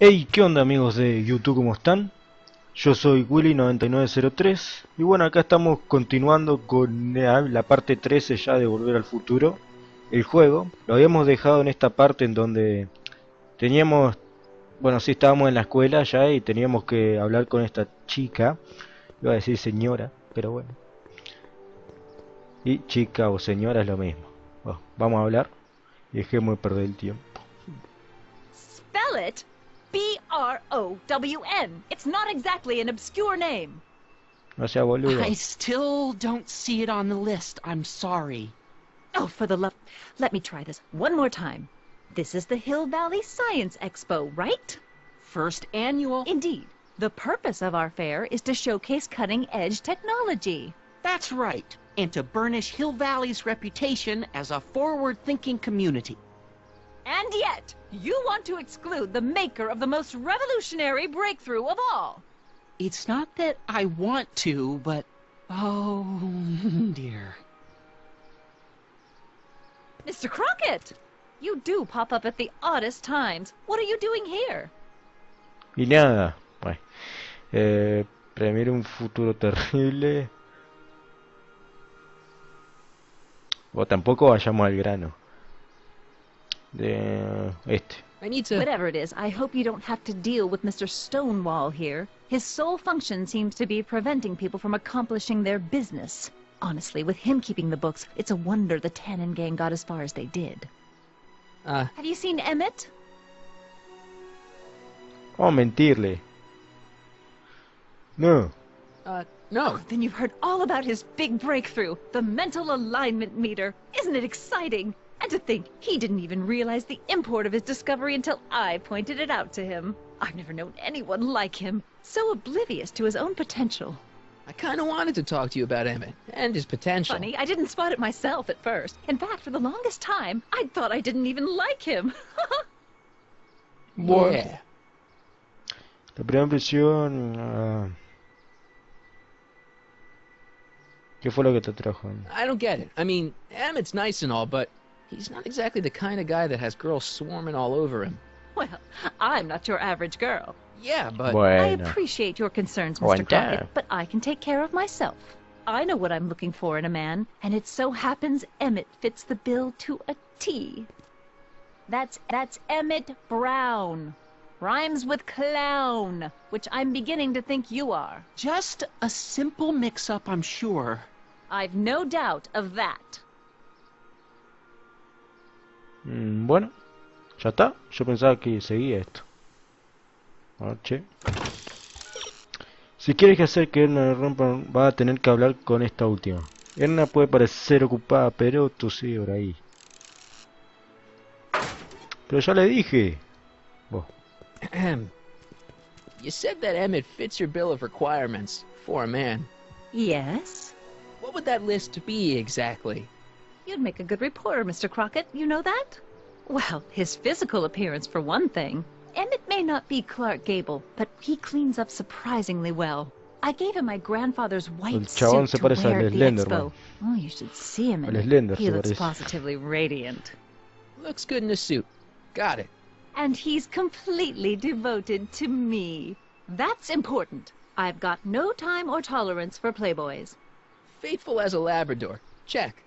Hey, ¿qué onda amigos de YouTube? ¿Cómo están? Yo soy Willy9903 y bueno, acá estamos continuando con la parte 13 ya de Volver al Futuro, el juego. Lo habíamos dejado en esta parte en donde teníamos, bueno, sí estábamos en la escuela ya y teníamos que hablar con esta chica, iba a decir señora, pero bueno, y chica o señora es lo mismo. Bueno, vamos a hablar y dejemos de perder el tiempo. Spell it Brown. It's not exactly an obscure name. No sea boludo. I still don't see it on the list. I'm sorry. Oh, for the love... Let me try this one more time. This is the Hill Valley Science Expo, right? First annual. Indeed. The purpose of our fair is to showcase cutting-edge technology. That's right. And to burnish Hill Valley's reputation as a forward-thinking community. And yet, you want to exclude the maker of the most revolutionary breakthrough of all. It's not that I want to, but... oh, dear. Mr. Crockett! You do pop up at the oddest times. What are you doing here? Y nada, bueno, premiar un futuro terrible. O tampoco vayamos al grano. I need to... Whatever it is, I hope you don't have to deal with Mr. Stonewall here. His sole function seems to be preventing people from accomplishing their business. Honestly, with him keeping the books, it's a wonder the Tannen gang got as far as they did. Have you seen Emmett? Vamos a mentirle. No. no. Oh, then you've heard all about his big breakthrough, the mental alignment meter. Isn't it exciting? And to think, he didn't even realize the import of his discovery until I pointed it out to him. I've never known anyone like him, so oblivious to his own potential. I kind of wanted to talk to you about Emmett and his potential. Funny, I didn't spot it myself at first. In fact, for the longest time, I thought I didn't even like him. Yeah. La primera impresión... ¿Qué fue lo que te trajo? I don't get it. I mean, Emmett's nice and all, but he's not exactly the kind of guy that has girls swarming all over him. Well, I'm not your average girl. Yeah, but... I Bueno. appreciate your concerns, Mr. Aguanta. Crockett, but I can take care of myself. I know what I'm looking for in a man, and it so happens Emmett fits the bill to a T. That's Emmett Brown. Rhymes with clown, which I'm beginning to think you are. Just a simple mix-up, I'm sure. I've no doubt of that. Bueno, ya está. Yo pensaba que seguía esto. A ver, che. Si quieres hacer que Erna rompa, va a tener que hablar con esta última. Erna puede parecer ocupada, pero tú sigue por ahí. Pero ya le dije. Vos. You said that Emmett fits your bill of requirements for a man. Yes? What would that list be exactly? You'd make a good reporter, Mr. Crockett. You know that? Well, his physical appearance, for one thing. Emmett may not be Clark Gable, but he cleans up surprisingly well. I gave him my grandfather's El white chabón suit se to parece wear al at the Slenderman. expo. Oh, you should see him in Al it. Slender He se looks parece. positively radiant. Looks good in a suit. Got it. And he's completely devoted to me. That's important. I've got no time or tolerance for playboys. Faithful as a Labrador. Check.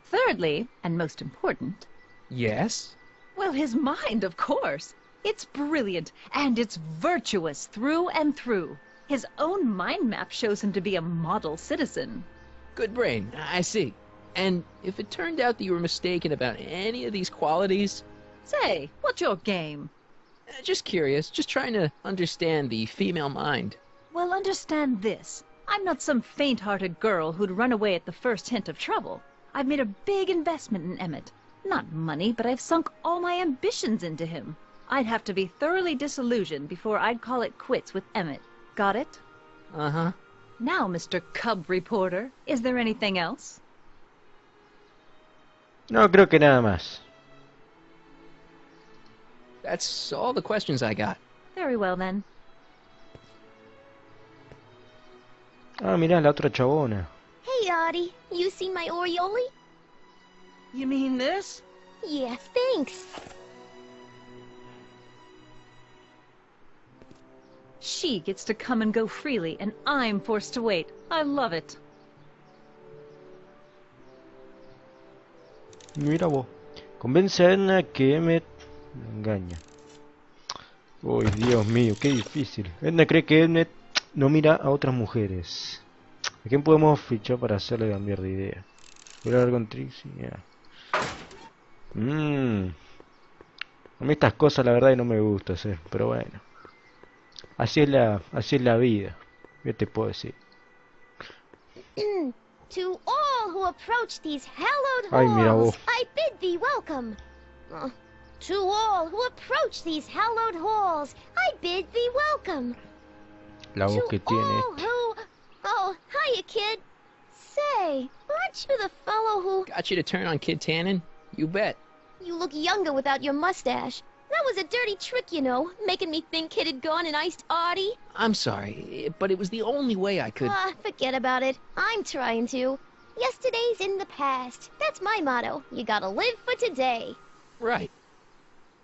Thirdly, and most important, Yes? well, his mind, of course. It's brilliant, and it's virtuous through and through. His own mind map shows him to be a model citizen. Good brain. I see. And if it turned out that you were mistaken about any of these qualities... Say, what's your game? Just curious. Just trying to understand the female mind. Well, understand this. I'm not some faint-hearted girl who'd run away at the first hint of trouble. I've made a big investment in Emmett. Not money, but I've sunk all my ambitions into him. I'd have to be thoroughly disillusioned before I'd call it quits with Emmett. Got it? Uh-huh. Now, Mr. Cub Reporter, is there anything else? No, creo que nada más. That's all the questions I got. Very well, then. Ah, mirá, la otra chabona. Hey, Audie, you seen my Oriole? You mean this? Yeah, thanks. She gets to come and go freely, and I'm forced to wait. I love it. Mira vos. Convence a Edna que Emmet la engaña. Uy, Dios mío, qué difícil. Edna cree que Emmet no mira a otras mujeres. ¿A quién podemos fichar para hacerle cambiar de idea? Voy a hablar con Trixie. Yeah. A mí estas cosas la verdad no me gustan, pero bueno. Así es la vida. ¿Qué te puedo decir? To all who approach these hallowed Ay, mira halls, vos. I bid thee welcome. To all who approach these hallowed halls, I bid thee welcome. La voz To que tiene all este. who... Oh, hiya, kid. Say, aren't you the fellow who... Got you to turn on Kid Tannen? You bet. You look younger without your mustache. That was a dirty trick, you know, making me think Kid had gone and iced Artie. I'm sorry, but it was the only way I could... Ah, forget about it. I'm trying to. Yesterday's in the past. That's my motto. You gotta live for today. Right.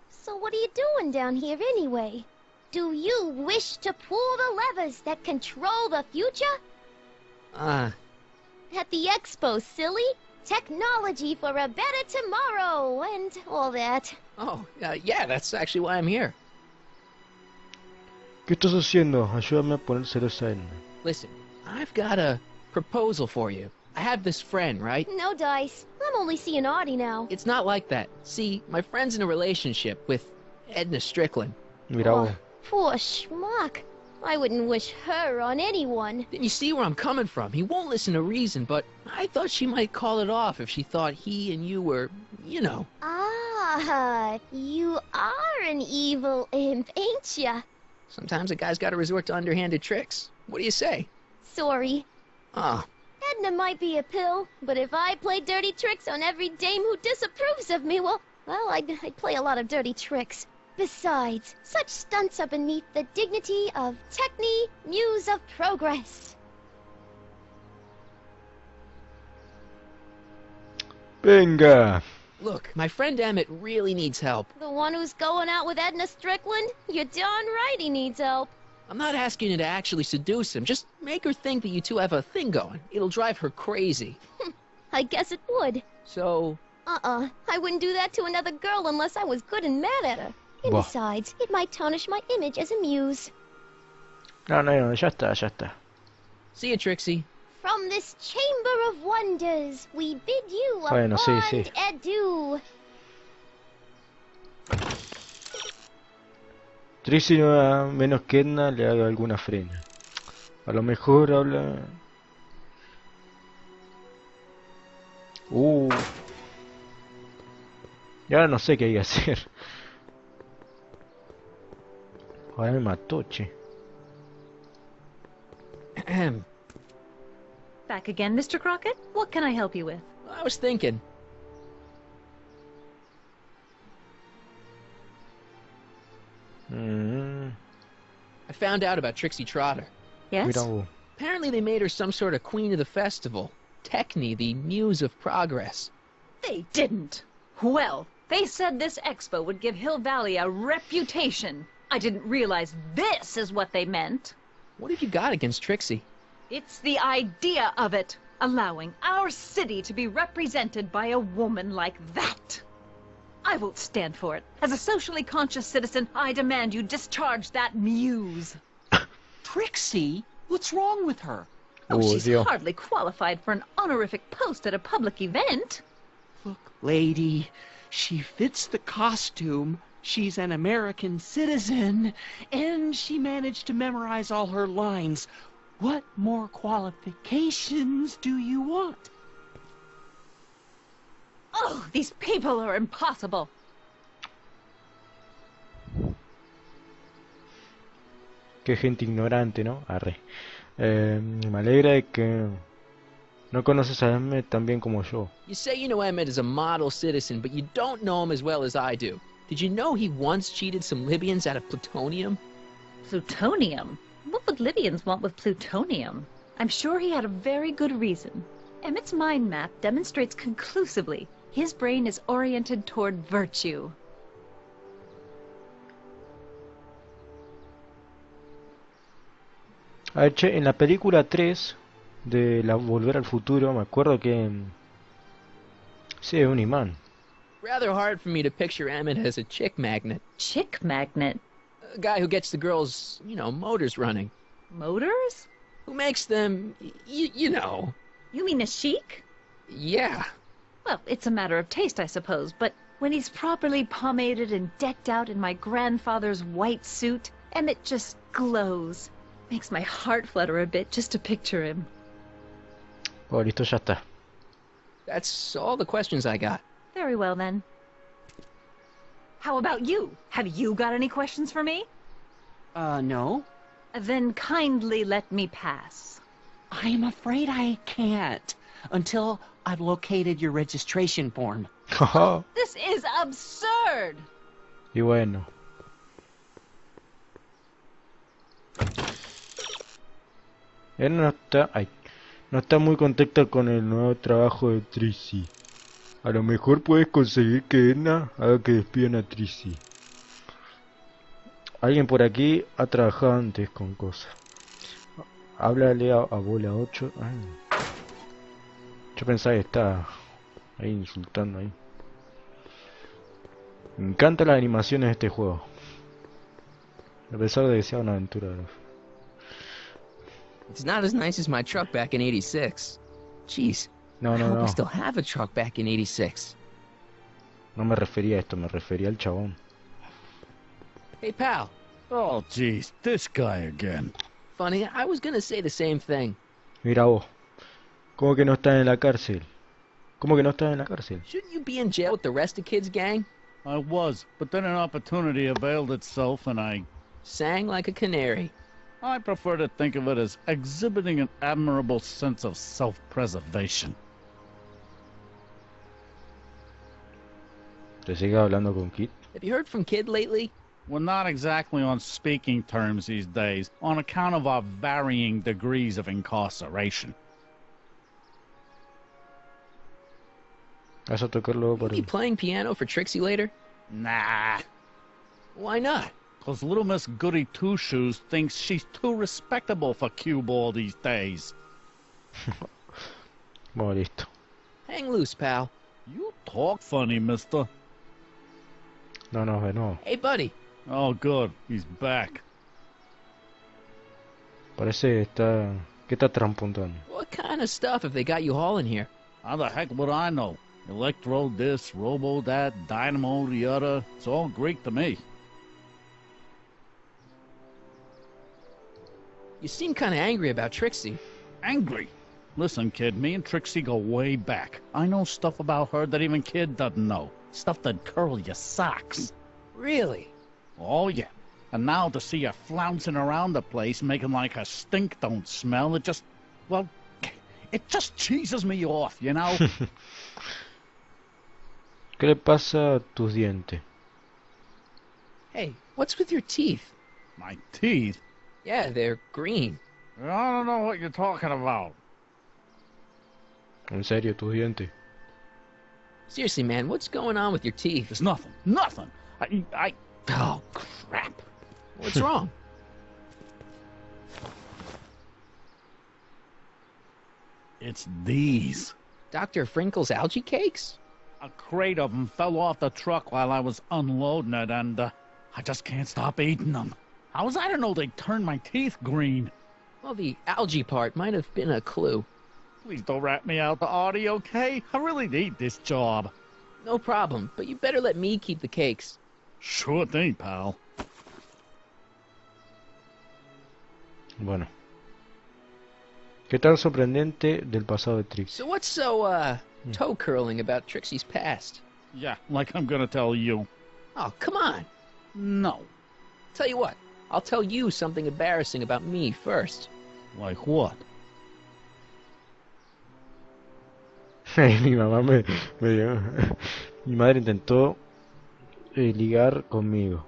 So what are you doing down here anyway? Do you wish to pull the levers that control the future? At the expo, silly. Technology for a better tomorrow, and all that. Oh, yeah, that's actually why I'm here. ¿Qué estás haciendo? Ayúdame a poner celosa a Edna. Listen, I've got a proposal for you. I have this friend, right? No dice. I'm only seeing Artie now. It's not like that. See, my friend's in a relationship with Edna Strickland. Mira vos. Poor schmuck. I wouldn't wish her on anyone. Then you see where I'm coming from. He won't listen to reason, but I thought she might call it off if she thought he and you were, you know. Ah, you are an evil imp, ain't ya? Sometimes a guy's got to resort to underhanded tricks. What do you say? Sorry. Oh, Edna might be a pill, but if I play dirty tricks on every dame who disapproves of me, well, I'd play a lot of dirty tricks. Besides, such stunts are beneath the dignity of Techne, Muse of Progress. Venga. look, my friend Emmett really needs help. The one who's going out with Edna Strickland? You're darn right he needs help. I'm not asking you to actually seduce him. Just make her think that you two have a thing going. It'll drive her crazy. I guess it would. So, I wouldn't do that to another girl unless I was good and mad at her. And Bah. besides, it might tarnish my image as a muse. No, ya está, ya está. see you, Trixie. From this chamber of wonders, we bid you a Bueno, sí, sí. fond adieu. Trixie, a menos que Edna le haga alguna frena. A lo mejor habla... Y ahora no sé qué hay que hacer. Ahora me mató, che. Ahem. Back again, Mr. Crockett? What can I help you with? I was thinking. I found out about Trixie Trotter. Yes? Mira vos. Apparently they made her some sort of queen of the festival. Techne, the muse of progress. They didn't. Well, they said this expo would give Hill Valley a reputation. I didn't realize this is what they meant. What have you got against Trixie? It's the idea of it, allowing our city to be represented by a woman like that. I won't stand for it. As a socially conscious citizen, I demand you discharge that muse. Trixie? What's wrong with her? Oh, she's Dios. hardly qualified for an honorific post at a public event. Look, lady, she fits the costume. She's an American citizen, and she managed to memorize all her lines. What more qualifications do you want? Oh, these people are impossible. Qué gente ignorante, ¿no? Arre. Me alegra de que no conoces a Emmet tan bien como yo. You say you know Emmett is a model citizen, but you don't know him as well as I do. Did you know he once cheated some Libyans out of plutonium? Plutonium? What would Libyans want with plutonium? I'm sure he had a very good reason. Emmett's mind map demonstrates conclusively his brain is oriented toward virtue. A ver, che, en la película 3 de la Volver al Futuro, me acuerdo que... sí, es un imán. Rather hard for me to picture Emmett as a chick magnet. Chick magnet. A guy who gets the girls, you know, motors running. Motors? Who makes them, you know. You mean a chic? Yeah. Well, it's a matter of taste, I suppose, but when he's properly pomaded and decked out in my grandfather's white suit, Emmett just glows. Makes my heart flutter a bit just to picture him. Oh, listo, ya está. That's all the questions I got. Very well, then. How about you? Have you got any questions for me? No. Then kindly let me pass. I'm afraid I can't until I've located your registration form. This is absurd! Y bueno. Él no está muy contenta con el nuevo trabajo de Tracy. A lo mejor puedes conseguir que Edna haga que despidan a Tracy. Alguien por aquí ha trabajado antes con cosas. Háblale a bola 8. Ay. Yo pensaba que estaba ahí insultando ahí. Me encantan las animaciones de este juego. A pesar de que sea una aventura. It's not as nice as my truck back in 86. Jeez. No, I no, hope I no. still have a truck back in 86. No me refería a esto, me refería al chabón. Hey, pal. Oh, jeez, this guy again. Funny, I was gonna say the same thing. Mira vos. ¿Cómo que no estás en la cárcel? ¿Cómo que no estás en la cárcel? Shouldn't you be in jail with the rest of kids' gang? I was, but then an opportunity availed itself and I Sang like a canary. prefer to think of it as exhibiting an admirable sense of self-preservation. ¿Te sigas hablando con Kit? Have you heard from Kid lately? We're not exactly on speaking terms these days, on account of our varying degrees of incarceration. ¿Vas a tocarlo Will por you be playing piano for Trixie later? Nah, Why not? 'cause little Miss Goody Two-Shoes thinks she's too respectable for cue ball these days. Bueno, listo. Hang loose, pal. You talk funny, mister. No, no, no. Hey, buddy. Oh, good, he's back. Parece que está trampuntando. What kind of stuff have they got you hauling here? How the heck would I know? Electro this, robo that, dynamo the other. It's all Greek to me. You seem kind of angry about Trixie. Angry? Listen, kid, me and Trixie go way back. I know stuff about her that even Kid doesn't know. Stuff that'd curl your socks. Really? Oh, yeah. And now to see her flouncing around the place, making like her stink don't smell, it just, well, it just cheeses me off, you know? ¿Qué le pasa a tus dientes? Hey, what's with your teeth? My teeth? Yeah, they're green. I don't know what you're talking about. ¿En serio, tus dientes? Seriously, man, what's going on with your teeth? There's nothing. Nothing. Oh, crap. What's wrong? It's these. Dr. Frinkle's algae cakes? A crate of them fell off the truck while I was unloading it, and I just can't stop eating them. How was I to know they'd turn my teeth green? Well, the algae part might have been a clue. Please don't rat me out to Artie, okay? I really need this job. No problem, but you better let me keep the cakes. Sure thing, pal. Bueno. ¿Qué tan sorprendente del pasado de Trixie? So what's so, toe curling about Trixie's past? Yeah, like I'm gonna tell you. Oh, come on. No. Tell you what, I'll tell you something embarrassing about me first. Like what? Mi mamá mi madre intentó ligar conmigo.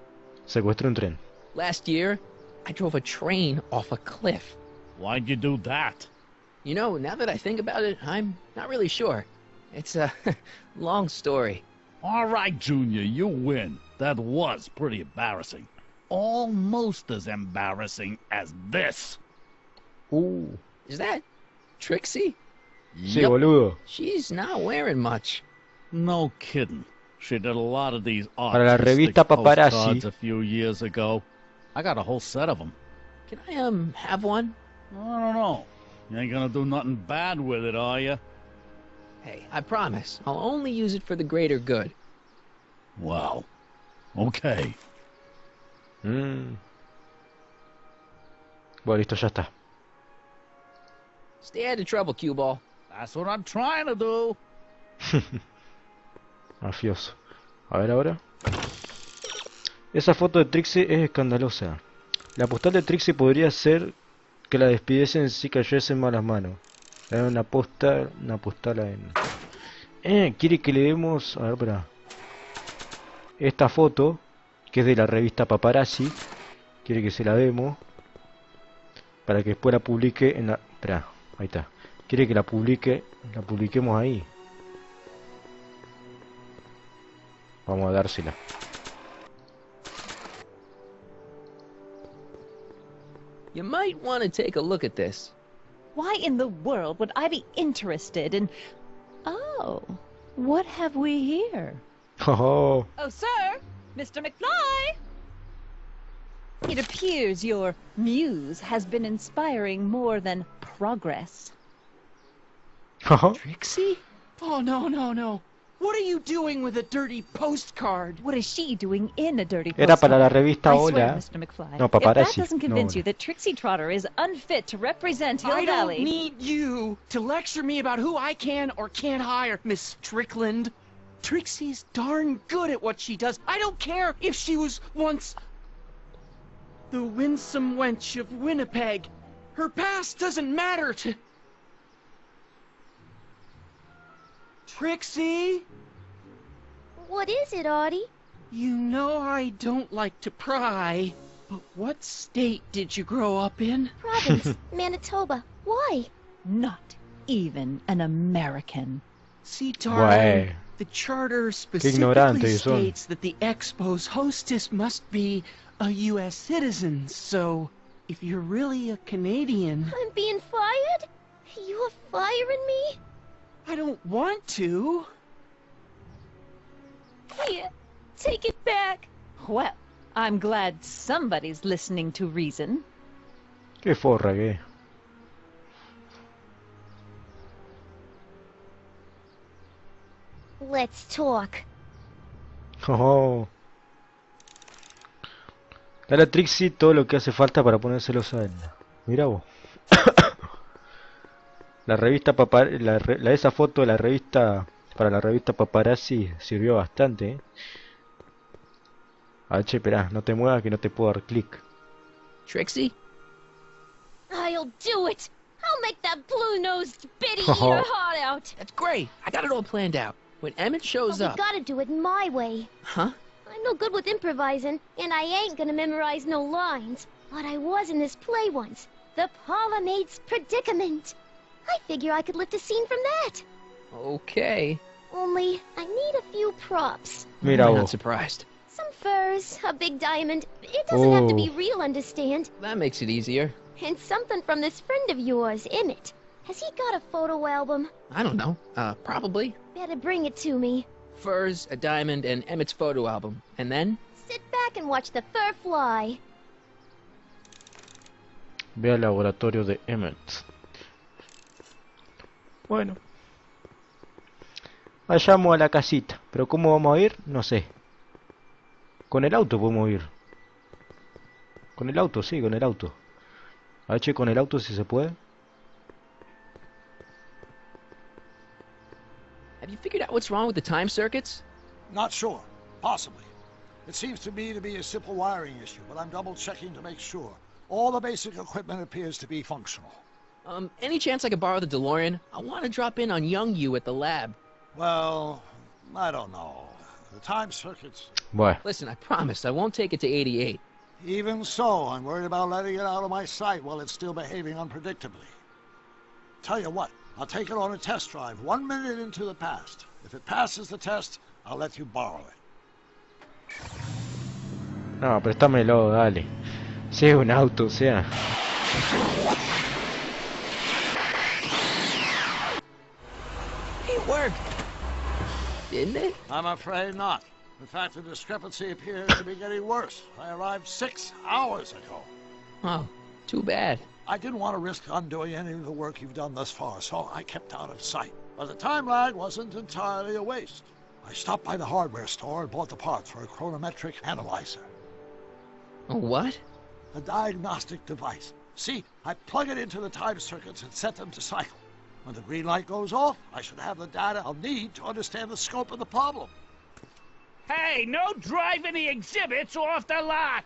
Secuestró un tren. Last year, I drove a train off a cliff. Why'd you do that? You know, now that I think about it, I'm not really sure. It's a long story. All right, Junior, you win. That was pretty embarrassing. Almost as embarrassing as this. Is that Trixie? Sí, boludo. She's not wearing much. No kidding. She did a lot of these Para la artistic revista Paparazzi. postcards a few years ago. I got a whole set of them. Can I, have one? I don't know. You ain't gonna do nothing bad with it, are you? Hey, I promise. I'll only use it for the greater good. Well, okay. Bueno, listo, ya está. Stay out of trouble, cue ball. That's what I'm trying to do. Mafioso. A ver ahora. Esa foto de Trixie es escandalosa. La postal de Trixie podría ser que la despidiesen si cayese en malas manos. Era una postal en... quiere que le demos... A ver, espera. Esta foto, que es de la revista Paparazzi, quiere que se la demos para que después la publique en la... Espera, ahí está. Quiere que la publiquemos ahí. Vamos a dársela. You might want to take a look at this. Why in the world would I be interested in... Oh, what have we here? Oh, Oh, sir! Mr. McFly! It appears your muse has been inspiring more than progress. Trixie? Oh, no. What are you doing with a dirty postcard? What is she doing in a dirty Era postcard? para la revista I swear, HOLA. Mr. McFly, No, if Paparazzi. that doesn't No, convince you HOLA. that Trixie Trotter is unfit to represent Hill I don't Valley... need you to lecture me about who I can or can't hire, Miss Strickland. Trixie's darn good at what she does. I don't care if she was once the winsome wench of Winnipeg. Her past doesn't matter to... Trixie? What is it, Audie? You know I don't like to pry, but what state did you grow up in? Province, Manitoba. Why? Not even an American. See, darling, Güey. the charter ignorantes specifically son. states that the Expo's hostess must be a U.S. citizen, so if you're really a Canadian... I'm being fired? You're firing me? I don't want to. Here, take it back. Well, I'm glad somebody's listening to reason. qué forra que es. Let's talk. Oh. Dale a Trixie todo lo que hace falta para ponérselos a él. Mira vos. La revista esa foto de la revista para la revista Paparazzi sirvió bastante, che, esperá, no te muevas que no te puedo dar clic. Trixie? I'll do it. I'll make that blue-nosed biddy eat her heart out. That's great. I got it all planned out. When Emmett shows But we up... gotta do it my way. Huh? I'm no good with improvising, and I ain't gonna memorize no lines. But I was in this play once. The Parlor Maid's Predicament. I figure I could lift a scene from that. Okay. Only, I need a few props. Mira I'm not vos. surprised. Some furs, a big diamond. It doesn't have to be Oh. real, understand? That makes it easier. And something from this friend of yours, Emmett. Has he got a photo album? I don't know. Probably. Better bring it to me. Furs, a diamond, and Emmett's photo album. And then? Sit back and watch the fur fly. Ve al laboratorio de Emmett. Bueno. Vayamos a la casita. Pero ¿cómo vamos a ir? No sé. Con el auto podemos ir. Con el auto, sí, con el auto. A ver, che, con el auto si se puede. Have you figured out what's wrong with the time circuits? Not sure. Possibly. It seems to me to be a simple wiring issue, but I'm double-checking to make sure. All the basic equipment appears to be functional. Any chance I could borrow the DeLorean? I want to drop in on young you at the lab. Well, I don't know. The time circuits... Bueno. Listen, I promise I won't take it to 88. Even so, I'm worried about letting it out of my sight while it's still behaving unpredictably. Tell you what, I'll take it on a test drive 1 minute into the past. If it passes the test, I'll let you borrow it. No, préstamelo, dale. Si es un auto, o sea. didn't it? I'm afraid not. In fact, the discrepancy appears to be getting worse. I arrived 6 hours ago. Oh, too bad. I didn't want to risk undoing any of the work you've done thus far, so I kept out of sight. But the time lag wasn't entirely a waste. I stopped by the hardware store and bought the parts for a chronometric analyzer. A what? A diagnostic device. See, I plug it into the time circuits and set them to cycle. When the green light goes off, I should have the data I'll need to understand the scope of the problem. Hey, no driving the exhibits off the lot!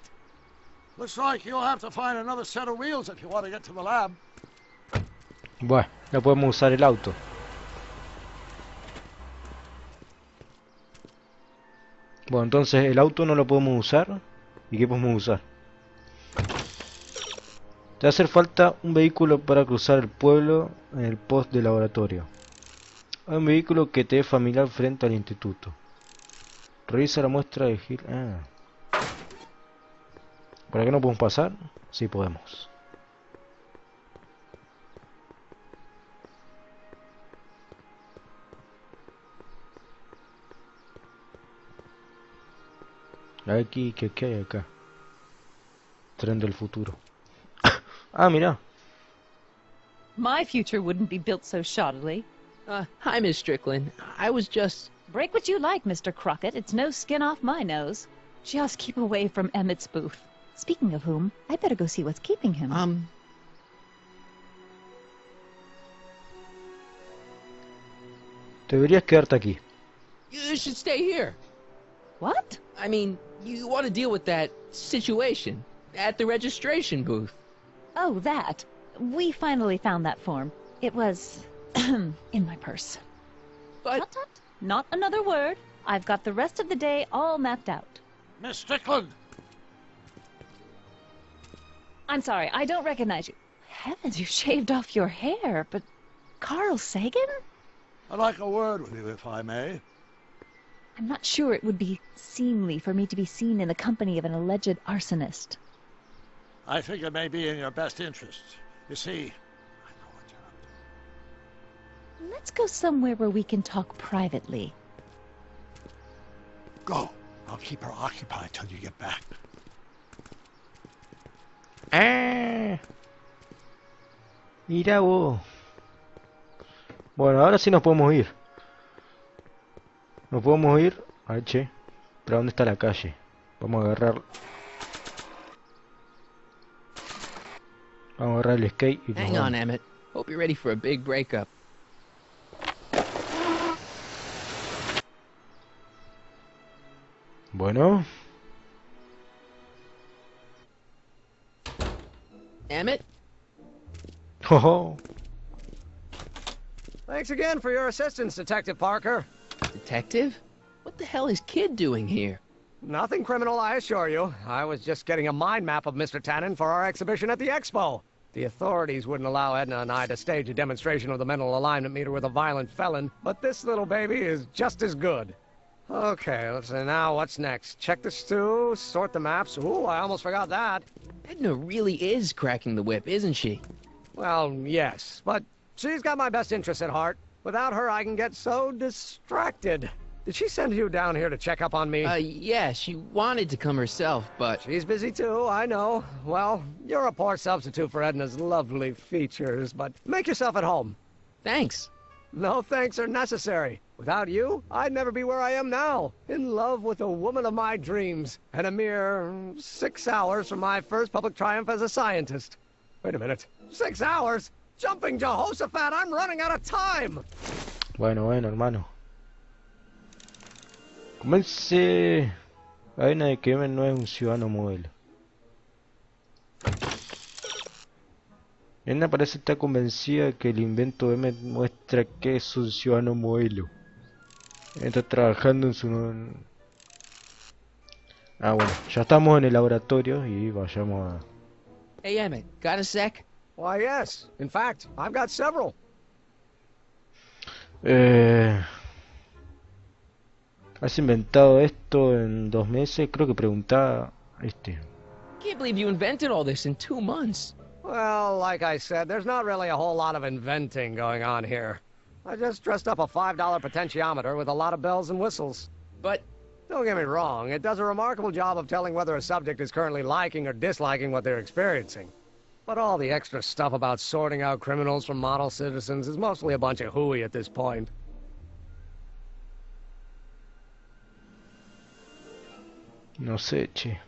Looks like you'll have to find another set of wheels if you want to get to the lab. Bueno, no podemos usar el auto. Bueno, entonces el auto no lo podemos usar. ¿Y qué podemos usar? Te va a hacer falta un vehículo para cruzar el pueblo en el post de laboratorio. Hay un vehículo que te es familiar frente al instituto. Revisa la muestra de giro. ¿Para qué no podemos pasar? Sí podemos. Aquí, ¿qué hay acá? Tren del futuro. Ah, mira. My future wouldn't be built so shoddily. Hi, Miss Strickland. I was just... Break what you like, Mr. Crockett. It's no skin off my nose. Just keep away from Emmett's booth. Speaking of whom, I'd better go see what's keeping him. Deberías quedarte aquí. You should stay here. What? I mean, you want to deal with that situation at the registration booth. Oh, that. We finally found that form. It was... in my purse. But... Tut, tut. Not another word. I've got the rest of the day all mapped out. Miss Strickland! I'm sorry, I don't recognize you. Heavens, you shaved off your hair, but... Carl Sagan? I'd like a word with you, if I may. I'm not sure it would be seemly for me to be seen in the company of an alleged arsonist. I think it may be in your best interest. You see, I know what you're up to. Let's go somewhere where we can talk privately. Go. I'll keep her occupied till you get back. Mira vos. Bueno, ahora sí nos podemos ir. Nos podemos ir. A ver, che. ¿Pero dónde está la calle? Vamos a agarrar. Vamos a agarrar el skate y nos Hang vamos. on, Emmett. Hope you're ready for a big breakup. Bueno. Emmett? Oh, Thanks again for your assistance, Detective Parker. Detective? What the hell is Kid doing here? Nothing criminal, I assure you. I was just getting a mind map of Mr. Tannen for our exhibition at the Expo. The authorities wouldn't allow Edna and I to stage a demonstration of the mental alignment meter with a violent felon, but this little baby is just as good. Okay, let's see, now what's next? Check the stew, sort the maps. Ooh, I almost forgot that. Edna really is cracking the whip, isn't she? Well, yes, but she's got my best interests at heart. Without her, I can get so distracted. Did she send you down here to check up on me? Yeah, she wanted to come herself, but... She's busy too, I know. Well, you're a poor substitute for Edna's lovely features, but make yourself at home. Thanks. No thanks are necessary. Without you, I'd never be where I am now. In love with the woman of my dreams. And a mere 6 hours from my first public triumph as a scientist. Wait a minute. 6 hours? Jumping Jehoshaphat, I'm running out of time! bueno, hermano. Convence a Edna de que Emmett no es un ciudadano modelo. Edna parece estar convencida de que el invento de Emmett muestra que es un ciudadano modelo. Está trabajando en su... Ah, bueno, ya estamos en el laboratorio y vayamos a... Hey, Emmett, got a sec? Why, yes. In fact, I've got several. ¿Has inventado esto en 2 meses? Creo que preguntaba este. Can't believe you invented all this in 2 months. Well, like I said, there's not really a whole lot of inventing going on here. I just dressed up a $5 potentiometer with a lot of bells and whistles. But Don't get me wrong, it does a remarkable job of telling whether a subject is currently liking or disliking what they're experiencing. But all the extra stuff about sorting out criminals from model citizens is mostly a bunch of hooey at this point. No sé, che.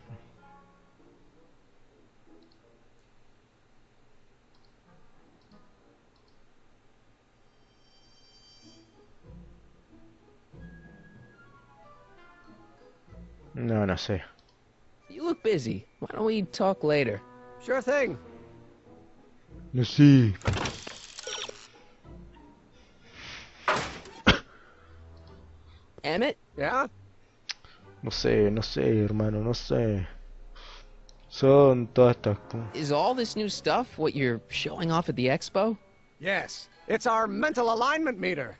No, no sé. you look busy. Why don't we talk later? Sure thing. No sé. Emmett? Yeah? No sé, hermano, no sé. Son todas estas... Is all this new stuff what you're showing off at the expo? Yes. It's our mental alignment meter.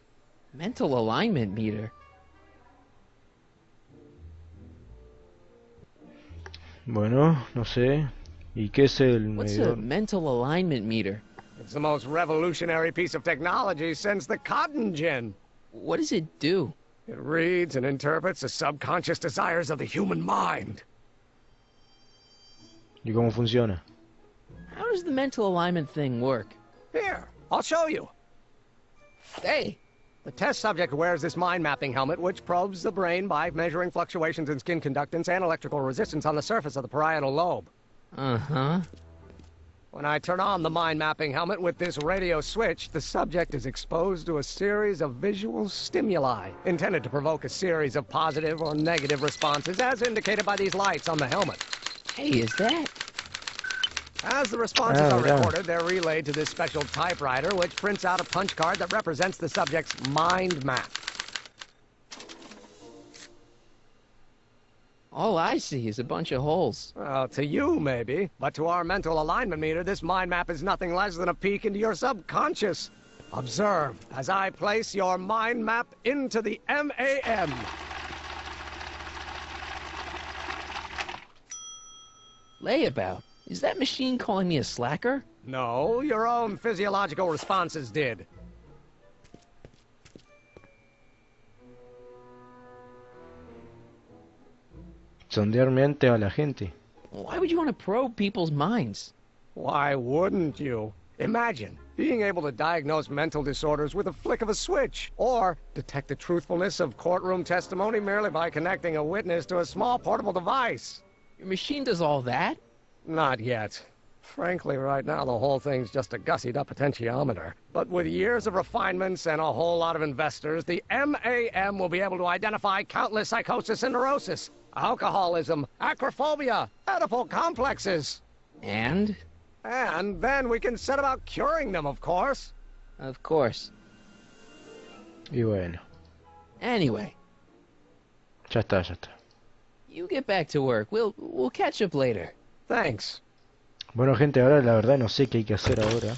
Mental alignment meter? Bueno, no sé. ¿Y qué es el What's medidor? a mental alignment meter? It's the most revolutionary piece of technology since the cotton gin. What does it do? It reads and interprets the subconscious desires of the human mind. ¿Y cómo funciona? How does the mental alignment thing work? Here, I'll show you. Hey! The test subject wears this mind mapping helmet, which probes the brain by measuring fluctuations in skin conductance and electrical resistance on the surface of the parietal lobe. Uh-huh. When I turn on the mind mapping helmet with this radio switch, the subject is exposed to a series of visual stimuli, intended to provoke a series of positive or negative responses, as indicated by these lights on the helmet. Hey, is that... As the responses are yeah. recorded, they're relayed to this special typewriter, which prints out a punch card that represents the subject's mind map. All I see is a bunch of holes. Well, to you, maybe. But to our mental alignment meter, this mind map is nothing less than a peek into your subconscious. Observe as I place your mind map into the MAM. Layabout. Is that machine calling me a slacker? No, your own physiological responses did. Sondear mente a la gente. Why would you want to probe people's minds? Why wouldn't you? Imagine being able to diagnose mental disorders with a flick of a switch, or detect the truthfulness of courtroom testimony merely by connecting a witness to a small portable device. Your machine does all that? Not yet. Frankly, right now, the whole thing's just a gussied-up potentiometer. But with years of refinements and a whole lot of investors, the MAM will be able to identify countless psychosis and neurosis, alcoholism, acrophobia, Oedipal complexes. And? And then we can set about curing them, of course. Of course. Y bueno, Anyway, ya está, ya está. you get back to work. We'll catch up later. Thanks. Bueno, gente, ahora la verdad no sé qué hay que hacer ahora.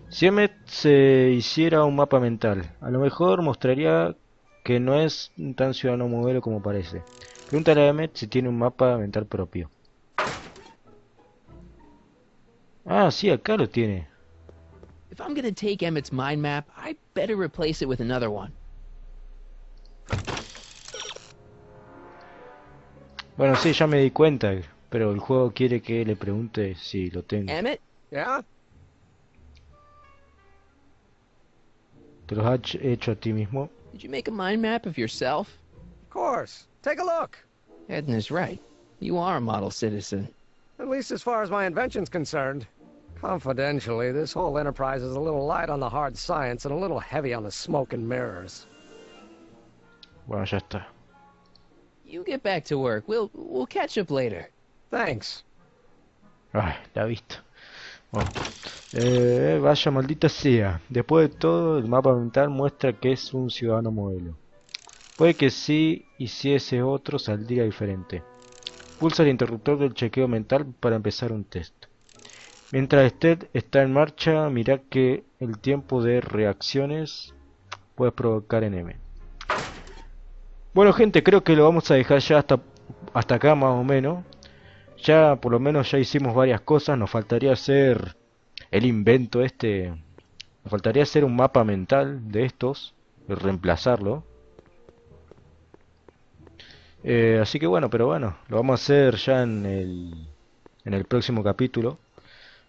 Si Emmet se hiciera un mapa mental, a lo mejor mostraría que no es tan ciudadano modelo como parece. Pregúntale a Emmet si tiene un mapa mental propio. Ah, sí, acá lo tiene. If I'm gonna take Emmett's mind map, I better replace it with another one. Bueno, sí, ya me di cuenta, pero el juego quiere que le pregunte si lo tengo. Emmett? Yeah? ¿Te los has hecho a ti mismo? Did you make a mind map of yourself? Of course. Take a look. Edna's right. You are a model citizen. At least as far as my invention's concerned. Confidentially, this whole enterprise is a little light on the hard science and a little heavy on the smoke and mirrors. Bueno, ya está. You get back to work. We'll catch up later. Thanks. Ay, la vista. Bueno. Vaya maldita sea. Después de todo, el mapa mental muestra que es un ciudadano modelo. Puede que sí hiciese otro saldría diferente. Pulsa el interruptor del chequeo mental para empezar un test. Mientras este está en marcha, mira que el tiempo de reacciones puede provocar en M. Bueno, gente, creo que lo vamos a dejar ya hasta acá más o menos. Ya por lo menos ya hicimos varias cosas. Nos faltaría hacer el invento este Me faltaría hacer un mapa mental de estos y reemplazarlo. Así que bueno, pero bueno, lo vamos a hacer ya en el próximo capítulo.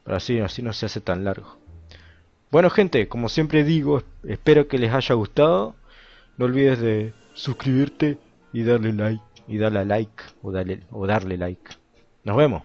Para así no se hace tan largo. Bueno gente, como siempre digo, espero que les haya gustado. No olvides de suscribirte y darle like. Y darle a like o darle like. Nos vemos.